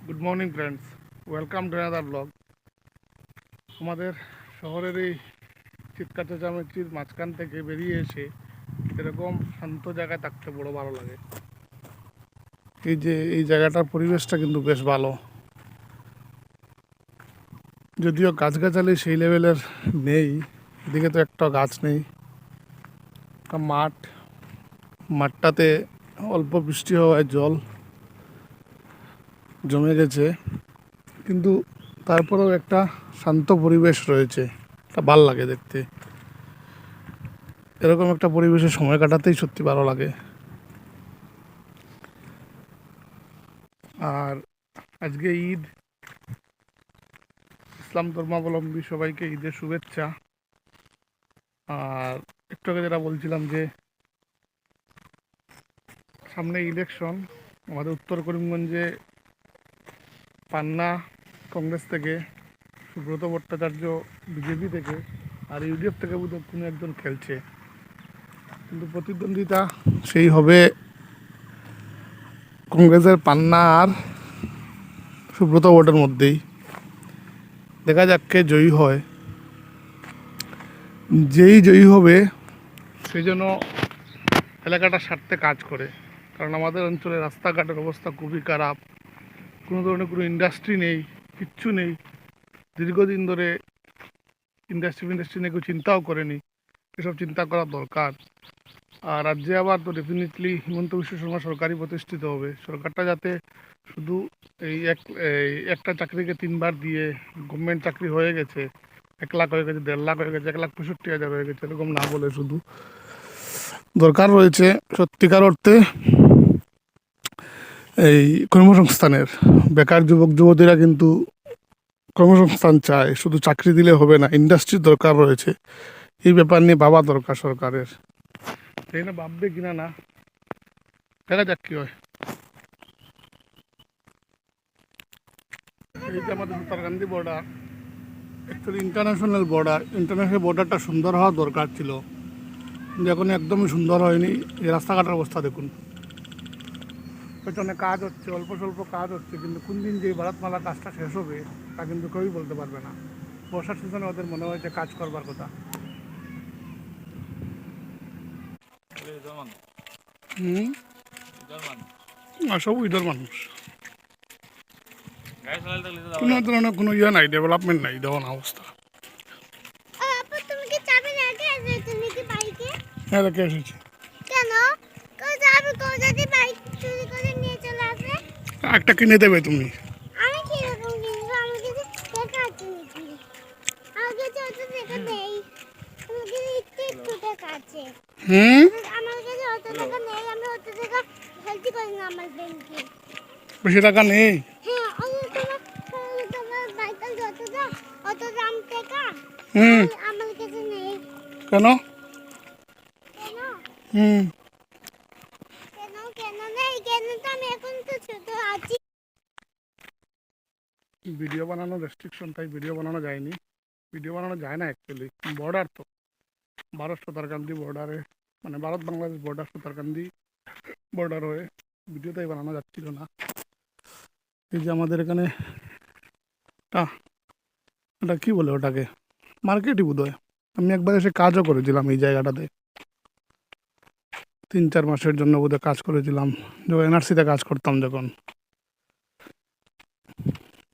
Good morning friends, welcome to another blog. আমাদের শহরের এই চিৎকার চেঁচামেচির মাঝখান থেকে বেরিয়ে এসে এরকম শান্ত জায়গায় থাকতে বড় ভালো লাগে। এই জায়গাটার পরিবেশটা কিন্তু বেশ ভালো, যদিও গাছগাছালি সেই লেভেলের নেই। এদিকে তো একটা গাছ নেই, একটা মাঠটাতে অল্প বৃষ্টি হওয়ায় জল জমে গেছে, কিন্তু তারপরেও একটা শান্ত পরিবেশ রয়েছে, এটা ভাল লাগে দেখতে। এরকম একটা পরিবেশে সময় কাটাতেই সত্যি ভালো লাগে। আর আজকে ঈদ, ইসলাম ধর্মাবলম্বী সবাইকে ঈদের শুভেচ্ছা। আর একটু আগে যেটা বলছিলাম যে সামনে ইলেকশন, আমাদের উত্তর করিমগঞ্জে পান্না কংগ্রেস থেকে, সুব্রত ভট্টাচার্য বিজেপি থেকে, আর ইউডিএফ থেকে বোধহয় কোনো একজন খেলছে, কিন্তু প্রতিদ্বন্দ্বিতা সেই হবে কংগ্রেসের পান্না আর সুব্রত ভোটের মধ্যেই। দেখা যাক কে জয়ী হয়। যেই জয়ী হবে সেই জন্য এলাকাটার স্বার্থে কাজ করে, কারণ আমাদের অঞ্চলে রাস্তাঘাটের অবস্থা খুবই খারাপ, কোনো ধরনের কোনো ইন্ডাস্ট্রি নেই, কিচ্ছু নেই। দীর্ঘদিন ধরে ইন্ডাস্ট্রি নিয়ে কেউ চিন্তাও করেনি, এসব চিন্তা করা দরকার। আর রাজ্যে আবার তো ডেফিনেটলি হিমন্ত বিশ্ব শর্মা সরকারই প্রতিষ্ঠিত হবে। সরকারটা যাতে শুধু এই একটা চাকরিকে 3বার দিয়ে গভর্নমেন্ট চাকরি হয়ে গেছে, 1 লাখ হয়ে গেছে, 1.5 লাখ হয়ে গেছে, 1,65,000 হয়ে গেছে, এরকম না বলে শুধু দরকার রয়েছে সত্যিকার অর্থে এই কর্মসংস্থানের। বেকার যুবক যুবতীরা কিন্তু কর্মসংস্থান চায়, শুধু চাকরি দিলে হবে না, ইন্ডাস্ট্রির দরকার রয়েছে। এই ব্যাপার নিয়ে ভাবা দরকার সরকারের। তাই না, ভাববে কিনা না, দেখা যাক কি হয়। এই যে আমাদের সুতারকান্দি বর্ডার, অ্যাকচুয়ালি ইন্টারন্যাশনাল বর্ডারটা সুন্দর হওয়া দরকার ছিল, কিন্তু এখন একদমই সুন্দর হয়নি। এই রাস্তাঘাটের অবস্থা দেখুন, পেছনে কাজ হচ্ছে, অল্প স্বল্প কাজ হচ্ছে, কিন্তু কোন দিন যে ভারতমালা কাজটা শেষ হবে তা কিন্তু কেউই বলতে পারবে না। বর্ষার সিজনে ওদের মনে হয় যে কাজ করবার কথা। সব ইদার মানুষ, কোনো ধরনের কোনো ইয়ে নাই, ডেভেলপমেন্ট নাই, দেওয়া অবস্থা। হ্যাঁ, রেখে এসেছি। একটা কিনে দেবে তুমি? বেশি টাকা নেই। কেন? ভিডিও বানানো রেস্ট্রিকশন, তাই ভিডিও বানানো যায়নি। ভিডিও বানানো যায় না অ্যাকচুয়ালি, বর্ডার তো ভারত সুতারকান্দি বর্ডারে, মানে ভারত বাংলাদেশ বর্ডার সুতারকান্দি বর্ডার হয়ে ভিডিও তাই বানানো যাচ্ছিল না। এই যে আমাদের এখানে এটা কী বলে ওটাকে, মার্কেটই বোধ হয়। আমি একবার এসে কাজও করেছিলাম এই জায়গাটাতে, 3-4 মাসের জন্য বোধহয় কাজ করেছিলাম, যখন এনআরসিতে কাজ করতাম। যখন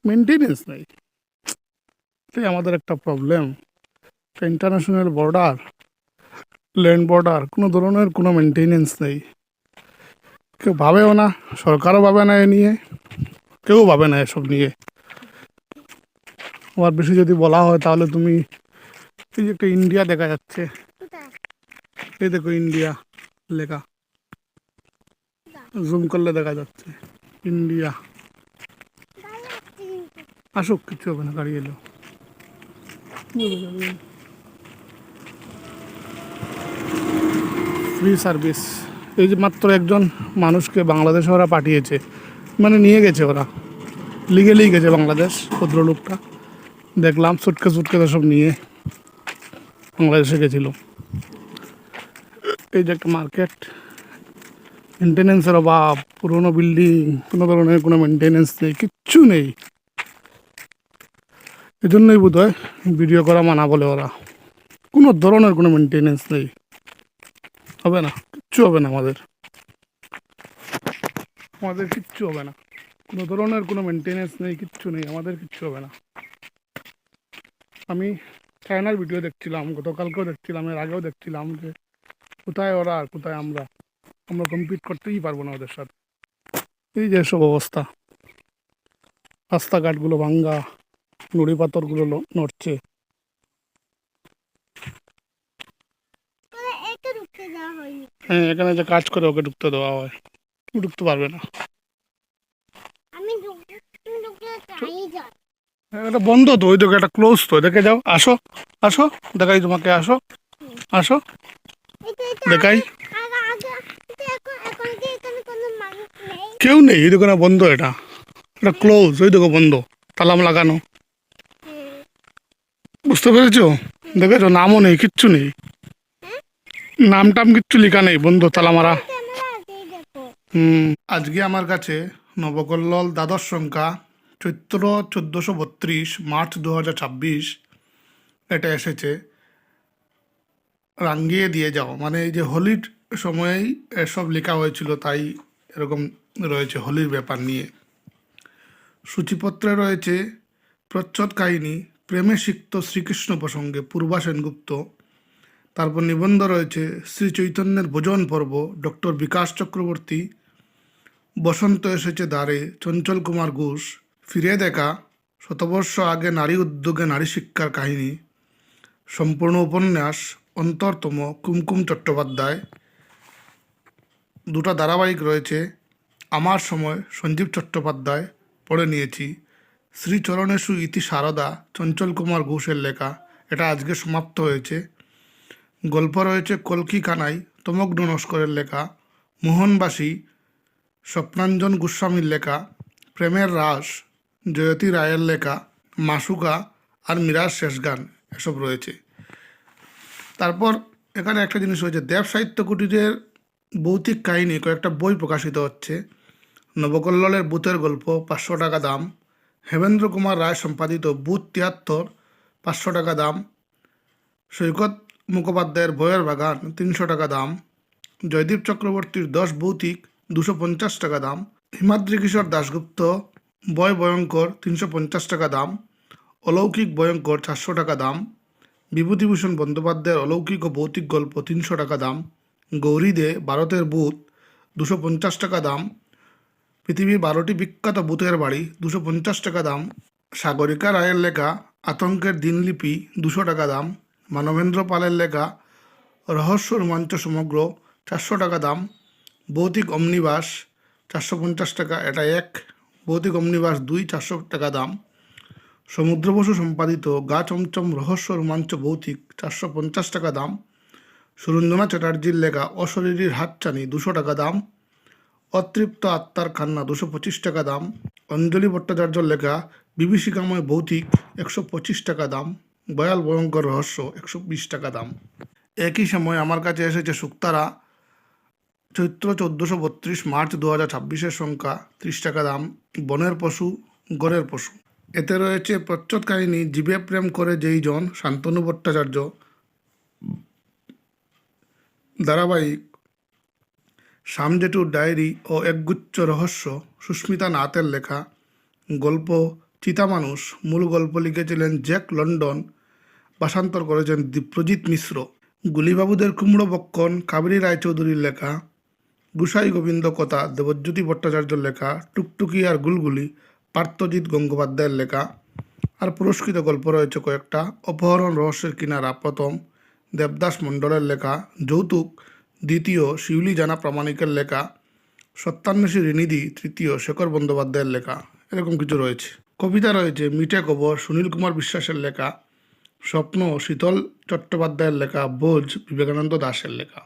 মেনটেনেন্স নেই, এটাই আমাদের একটা problem. International border, land border, কোনো ধরনের কোনো মেনটেনেন্স নেই। কেউ ভাবেও না, সরকারও ভাবে না এ নিয়ে, কেউ ভাবে না এসব নিয়ে। আবার বেশি যদি বলা হয় তাহলে তুমি, এই যে একটা ইন্ডিয়া দেখা যাচ্ছে, এই দেখো ইন্ডিয়া লেখা, জুম করলে দেখা যাচ্ছে ইন্ডিয়া। আসুক, কিছু হবে না, গাড়ি এলো। ফ্রি সার্ভিস, এই যে মাত্র একজন মানুষকে বাংলাদেশে ওরা পাঠিয়েছে, মানে নিয়ে গেছে ওরা, লিগেলি গেছে বাংলাদেশ। ভদ্রলোকটা দেখলাম সুটকেস সব নিয়ে বাংলাদেশে গেছিল। এই যে একটা মার্কেট, মেনটেনেন্সের অভাব, পুরোনো বিল্ডিং, কোনো ধরনের কোনো মেনটেনেন্স নেই, কিচ্ছু নেই। এজন্যই বোধ হয় ভিডিও করা মানা বলে ওরা। কোনো ধরনের কোনো মেনটেনেন্স নেই, হবে না, কিচ্ছু হবে না আমাদের, আমাদের কিচ্ছু হবে না। কোনো ধরনের কোনো মেনটেনেন্স নেই, কিচ্ছু নেই, আমাদের কিচ্ছু হবে না। আমি চায়নার ভিডিও দেখছিলাম, গতকালকেও দেখছিলাম, এর আগেও দেখছিলাম যে কোথায় ওরা আর কোথায় আমরা, আমরা কম্পিট করতেই পারবো না ওদের সাথে। এই যে সব অবস্থা, রাস্তাঘাটগুলো ভাঙ্গা, নুড়ি পাথরগুলো নড়ছে। হ্যাঁ, এখানে যে কাজ করে ওকে ঢুকতে দেওয়া হয়, তুমি ঢুকতে পারবে না। এটা বন্ধ তো, ওই দিকে একটা ক্লোজ তো, দেখে যাও, আসো আসো দেখাই তোমাকে, আসো আসো দেখাই। কেউ নেই এই দোকানে, বন্ধ, এটা এটা ক্লোজ, ওই দিকে বন্ধ, তালাম লাগানো, বুঝতে পেরেছো? দেখেছো, নামও নেই, কিচ্ছু নেই, নাম টাম কিচ্ছু লেখা নেই, বন্ধ, তালা মারা। আজকে আমার কাছে নবকল্লোল দ্বাদশ সংখ্যা চৈত্র 1432 মার্চ 2026 এটা এসেছে। রাঙ্গিয়ে দিয়ে যাও, মানে এই যে হোলির সময়েই এসব লেখা হয়েছিল, তাই এরকম রয়েছে হোলির ব্যাপার নিয়ে। সূচিপত্রে রয়েছে প্রচ্ছদ কাহিনী, প্রেমে সিক্ত শ্রীকৃষ্ণ প্রসঙ্গে পূর্বা সেনগুপ্ত। তারপর নিবন্ধ রয়েছে শ্রী চৈতন্যের ভোজন পর্ব, ডক্টর বিকাশ চক্রবর্তী। বসন্ত এসেছে দ্বারে, চঞ্চল কুমার ঘোষ। ফিরে দেখা, শতবর্ষ আগে নারী উদ্যোগে নারী শিক্ষার কাহিনী। সম্পূর্ণ উপন্যাস, অন্তরতম, কুমকুম চট্টোপাধ্যায়। দুটো ধারাবাহিক রয়েছে, আমার সময়, সঞ্জীব চট্টোপাধ্যায়, পড়ে নিয়েছি। শ্রীচরণেষু ইতি সারদা, চঞ্চল কুমার ঘোষের লেখা, এটা আজকে সমাপ্ত হয়েছে। গল্প রয়েছে কল্কি কানাই, তমগ্ন নস্করের লেখা। মোহনবাসী, স্বপ্নাঞ্জন গোস্বামীর লেখা। প্রেমের রাস, জয়তী রায়ের লেখা। মাসুকা আর মীরার শেষ গান, এসব রয়েছে। তারপর এখানে একটা জিনিস রয়েছে, দেব সাহিত্য কুটিরের ভৌতিক কাহিনী কয়েকটা বই প্রকাশিত হচ্ছে। নবকল্লোলের ভূতের গল্প, 500 টাকা দাম। হেমেন্দ্র কুমার রায় সম্পাদিত ভূত 73, 500 টাকা দাম। সৈকত মুখোপাধ্যায়ের বইয়ের বাগান, 300 টাকা দাম। জয়দীপ চক্রবর্তীর 10 ভৌতিক, 250 টাকা দাম। হিমাদ্রি কিশোর দাশগুপ্ত, বয় ভয়ঙ্কর, 350 টাকা দাম। অলৌকিক ভয়ঙ্কর, 400 টাকা দাম। বিভূতিভূষণ বন্দ্যোপাধ্যায়ের অলৌকিক ও ভৌতিক গল্প, 300 টাকা দাম। গৌরী দে, ভারতের ভূত, 250 টাকা দাম। পৃথিবীর 12টি বিখ্যাত ভূতের বাড়ি, 250 টাকা দাম। সাগরিকা রায়ের লেখা আতঙ্কের দিনলিপি, 200 টাকা দাম। মানবেন্দ্র পালের লেখা রহস্য রোমাঞ্চ সমগ্র, 400 টাকা দাম। ভৌতিক অমনিবাস, 450 টাকা, এটা এক। ভৌতিক অমনিবাস 2, 400 টাকা দাম। সমুদ্র বসু সম্পাদিত গা চমচম রহস্য রোমাঞ্চ ভৌতিক, 450 টাকা দাম। সুরঞ্জনা চ্যাটার্জির লেখা অশরীরীর হাতছানি, 200 টাকা দাম। অতৃপ্ত আত্মার কান্না, 225 টাকা দাম। অঞ্জলি ভট্টাচার্যর লেখা বিভীষিকাময় ভৌতিক, 125 টাকা দাম। ভয়াল ভয়ঙ্কর রহস্য, 120 টাকা দাম। একই সময় আমার কাছে এসেছে শুক্তারা, চৈত্র 1432 মার্চ 2026 সংখ্যা, 30 টাকা দাম। বনের পশু, গড়ের পশু। এতে রয়েছে প্রচ্ছদ কাহিনী জীবে প্রেম করে যেই জন, শান্তনু ভট্টাচার্য। ধারাবাহিক শ্যামজেঠুর ডায়েরি ও একগুচ্ছ রহস্য, সুস্মিতা নাথের লেখা। গল্প চিতা মানুষ, মূল গল্প লিখেছিলেন জ্যাক লন্ডন, ভাষান্তর করেছেন দীপ্রজিৎ মিশ্র। গুলিবাবুদের কুমড়ো বক্ষণ, কাবেরী রায়চৌধুরীর লেখা। গুসাই গোবিন্দ কথা, দেবজ্যোতি ভট্টাচার্যের লেখা। টুকটুকি আর গুলগুলি, পার্থজিৎ গঙ্গোপাধ্যায়ের লেখা। আর পুরস্কৃত গল্প রয়েছে কয়েকটা। অপহরণ রহস্যের কিনারা, প্রথম, দেবদাস মণ্ডলের লেখা। যৌতুক, দ্বিতীয়, শিউলি জানা প্রামাণিকের লেখা। সত্যান্বেষী ঋণিধি, তৃতীয়, শেখর বন্দ্যোপাধ্যায়ের লেখা। এরকম কিছু রয়েছে। কবিতা রয়েছে মিঠে কবর, সুনীল কুমার বিশ্বাসের লেখা। স্বপ্ন, শীতল চট্টোপাধ্যায়ের লেখা। ভোজ, বিবেকানন্দ দাশের লেখা।